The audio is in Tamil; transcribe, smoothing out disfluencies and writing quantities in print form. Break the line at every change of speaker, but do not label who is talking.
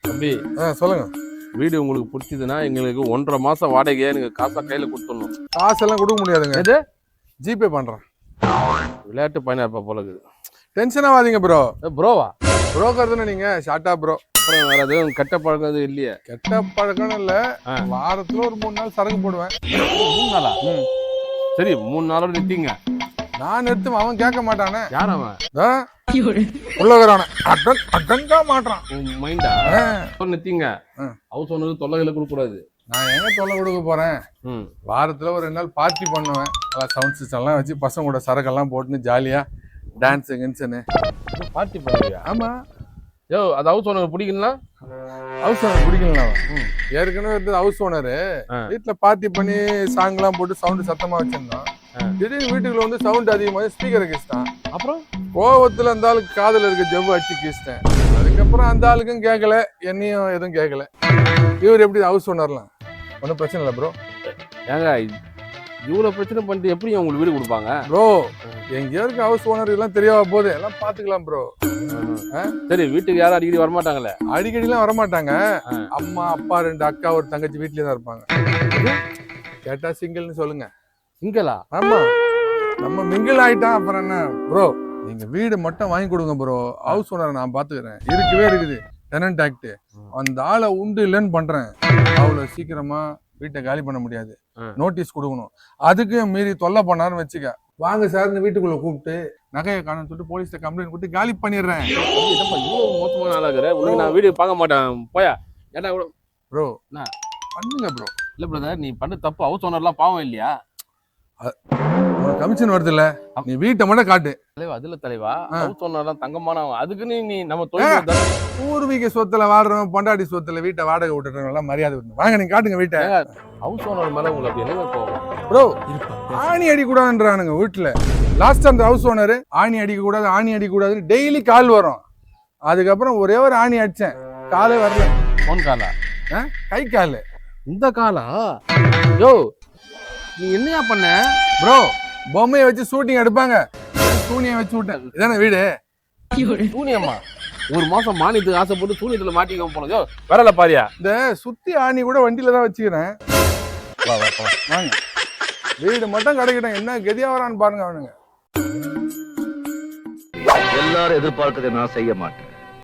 தம்பி
சொல்லுங்க.
வீடு உங்களுக்கு பிடிச்சதுன்னா எங்களுக்கு 1.5 மாசம் வாடகையை நீங்க காசா கையில கொடுத்துடணும்.
காசெல்லாம் கொடுக்க முடியாதுங்க.
எது
ஜிபே பண்றேன்.
விளையாட்டு பையனா இருப்பா போல இருக்குது.
டென்ஷன் ஆகாதீங்க ப்ரோ.
ப்ரோவா?
புரோக்கர் தானே நீங்க? ஷார்ட்டா ப்ரோ.
அப்புறம் வேற எதுவும் கெட்ட பழக்கம் எதுவும் இல்லையே?
கெட்ட பழக்கம் இல்ல. வாரத்துல ஒரு 3 நாள் சரக்கு போடுவேன்.
3 நாளா? சரி 3 நாளோட நிறுத்திங்க.
நான் நிறுத்தும், அவன் கேட்க மாட்டானே.
யார் அவன்?
உள்ளவரான அட்டன்கா மாட்டான்.
மைண்டா நிறுத்திங்க. ஹவுஸ் ஓனருக்கு தொல்லைகளை கொடுக்க கூடாது.
நான் எங்க தொல்லை கொடுக்க போறேன்? வாரத்துல ஒரு 2 நாள் பார்ட்டி பண்ணுவேன். சவுண்ட் சிஸ்டம் எல்லாம் வச்சு பசங்க கூட சரக்கெல்லாம் போட்டுன்னு ஜாலியா டான்ஸ் கின்ஸ்னு
பார்ட்டி பண்ணுவியா?
ஆமா.
யோ அது ஹவுஸ் ஓனர் பிடிக்கலாம்.
ஹவுஸ் ஓனர் பிடிக்கலாம். ஏற்கனவே இருந்தது ஹவுஸ் ஓனரு. வீட்டுல பார்ட்டி பண்ணி சாங் எல்லாம் போட்டு சவுண்ட் சத்தமா வச்சிருந்தோம். திடீர்னு வீட்டுக்குள்ள வந்து சவுண்ட் அதிகமாக ஸ்பீக்கரை கிச்சிட்டான்.
அப்புறம்
கோவத்துல அந்த ஆளுக்கு காதல இருக்க ஜவ்வு அடிச்சு கிச்சிட்டேன். அதுக்கப்புறம் அந்த ஆளுக்கும் கேட்கல, என்னையும் எதுவும் கேட்கல. இவர் எப்படி ஹவுஸ் ஓனர்லாம் ஒன்றும் பிரச்சனை இல்லை ப்ரோ.
ஏங்க இவ்வளோ பிரச்சனை பண்ணிட்டு எப்படி உங்களுக்கு வீடு கொடுப்பாங்க
ப்ரோ? எங்கேயோ இருக்க ஹவுஸ் ஓனர் எல்லாம் தெரியாத போது எல்லாம் பாத்துக்கலாம் ப்ரோ.
சரி வீட்டுக்கு யாரும் அடிக்கடி வரமாட்டாங்களே?
அடிக்கடிலாம் வரமாட்டாங்க. அம்மா அப்பா 2 அக்கா ஒரு தங்கச்சி வீட்லயே தான் இருப்பாங்க. கேட்டா சிங்கிள்னு சொல்லுங்க.
சிங்கிளா?
ஆமா. நம்ம மிங்கிள் ஆயிட்டான் அப்புறம் என்ன ப்ரோ? நீங்க வீடு மட்டும் வாங்கி கொடுங்க ப்ரோ. ஹவுஸ் ஓனரை நான் பாத்துக்கிறேன். இருக்கவே இருக்குது டெனன்ட் ஆக்ட். அந்த ஆளை உண்டு இல்லைன்னு பண்றேன். அவ்வளவு சீக்கிரமா வீட்டை காலி பண்ண முடியாது. நோட்டீஸ் கொடுக்கணும். அதுக்கு மீறி தொல்லை பண்ணாருன்னு வச்சுக்க, வாங்க சார்னு வீட்டுக்குள்ள கூப்பிட்டு நகையை காணும்னு சொல்லிட்டு போலீஸ்ல கம்ப்ளைண்ட் கொடுத்து காலி பண்ணிடுறேன்.
மோசமான ஆளாக்குற உனக்கு நான் வீடியோ பார்க்க மாட்டேன் போயா. ஏன்னா
ப்ரோ பண்ணுங்க ப்ரோ.
இல்ல பிரதர் நீ பண்ண தப்பு. ஹவுஸ் ஓனர்லாம் பாவம் இல்லையா?
கமிஷன் வருது இல்ல, நீ வீட்டை மட்டும் காட்டு.
தலைவா அதுல தலைவா ஹவுஸ் ஓனர்லாம் தங்கமான அதுக்குன்னு நீ நம்ம தொழில்
பூர்வீக சொத்துல வாடுறோம், பொண்டாட்டி சொத்துல வீட்டை வாடகை விட்டுறோம் எல்லாம் மரியாதை விடணும். வாங்க நீங்க காட்டுங்க வீட்டை.
ஹவுஸ் ஓனர் மேல உங்களுக்கு என்ன போகும்
ப்ரோ? ஆணி அடிக்க கூடாதுன்றானுங்க வீட்டுல. லாஸ்ட் அந்த ஹவுஸ் ஓனர் ஆணி அடிக்க கூடாது, ஆணி அடிக்க கூடாதுன்னு டெய்லி கால் வரும். அதுக்கப்புறம் ஒரே ஒரு ஆணி அடிச்சேன், காலே வரல.
போன் காலா?
கை காலு.
இந்த காலா? யோ நீ என்னையா பண்ண
ப்ரோ? பொம்மையை வச்சு ஷூட்டிங் எடுப்பாங்க, சூனியை வச்சு விட்டேன். இதானே வீடு?
சூனியம்மா? ஒரு மாசம் மானியத்துக்கு ஆசைப்பட்டு சூனியத்துல மாட்டிக்க போனதோ வரல பாரியா.
இந்த சுத்தி ஆணி கூட வண்டியில தான் வச்சுக்கிறேன். வாங்க வீடு மட்டும் கிடைக்கட்டும். என்ன கதியா வரான்னு பாருங்க அவனுங்க.
எல்லாரும் எதிர்பார்க்கறதை நான் செய்ய மாட்டேன்.